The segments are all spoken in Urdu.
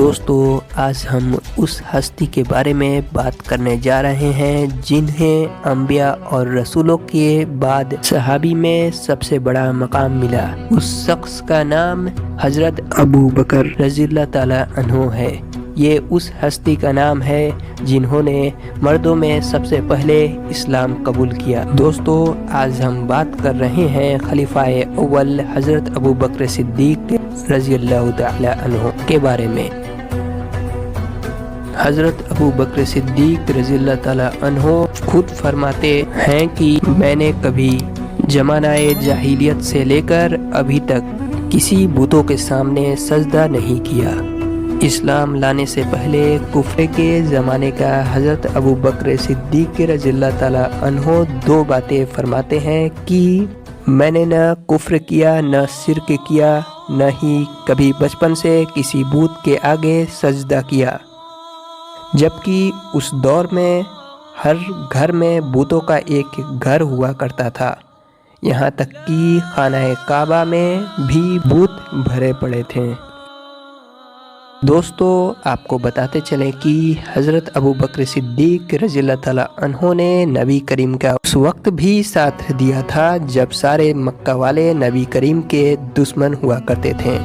دوستو آج ہم اس ہستی کے بارے میں بات کرنے جا رہے ہیں جنہیں انبیاء اور رسولوں کے بعد صحابی میں سب سے بڑا مقام ملا۔ اس شخص کا نام حضرت ابو بکر رضی اللہ تعالی عنہ ہے۔ یہ اس ہستی کا نام ہے جنہوں نے مردوں میں سب سے پہلے اسلام قبول کیا۔ دوستو آج ہم بات کر رہے ہیں خلیفہ اول حضرت ابو بکر صدیق رضی اللہ تعالی عنہ کے بارے میں۔ حضرت ابو بکر صدیق رضی اللہ تعالی عنہ خود فرماتے ہیں کہ میں نے کبھی زمانہ جاہلیت سے لے کر ابھی تک کسی بتوں کے سامنے سجدہ نہیں کیا۔ اسلام لانے سے پہلے کفر کے زمانے کا حضرت ابو بکر صدیق رضی اللہ تعالی عنہ دو باتیں فرماتے ہیں کہ میں نے نہ کفر کیا، نہ شرک کیا، نہ ہی کبھی بچپن سے کسی بت کے آگے سجدہ کیا۔ جبکہ اس دور میں ہر گھر میں بتوں کا ایک گھر ہوا کرتا تھا، یہاں تک کہ خانہ کعبہ میں بھی بت بھرے پڑے تھے۔ دوستو آپ کو بتاتے چلیں کہ حضرت ابو بکر صدیق رضی اللہ تعالی عنہ نے نبی کریم کا اس وقت بھی ساتھ دیا تھا جب سارے مکہ والے نبی کریم کے دشمن ہوا کرتے تھے۔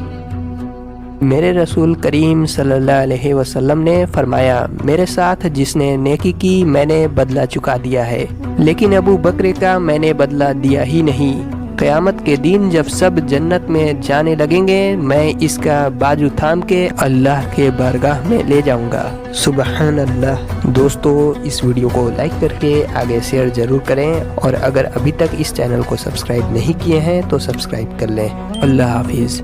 میرے رسول کریم صلی اللہ علیہ وسلم نے فرمایا، میرے ساتھ جس نے نیکی کی میں نے بدلہ چکا دیا ہے، لیکن ابو بکر کا میں نے بدلہ دیا ہی نہیں۔ قیامت کے دن جب سب جنت میں جانے لگیں گے میں اس کا بازو تھام کے اللہ کے بارگاہ میں لے جاؤں گا۔ سبحان اللہ۔ دوستو اس ویڈیو کو لائک کر کے آگے شیئر ضرور کریں، اور اگر ابھی تک اس چینل کو سبسکرائب نہیں کیے ہیں تو سبسکرائب کر لیں۔ اللہ حافظ۔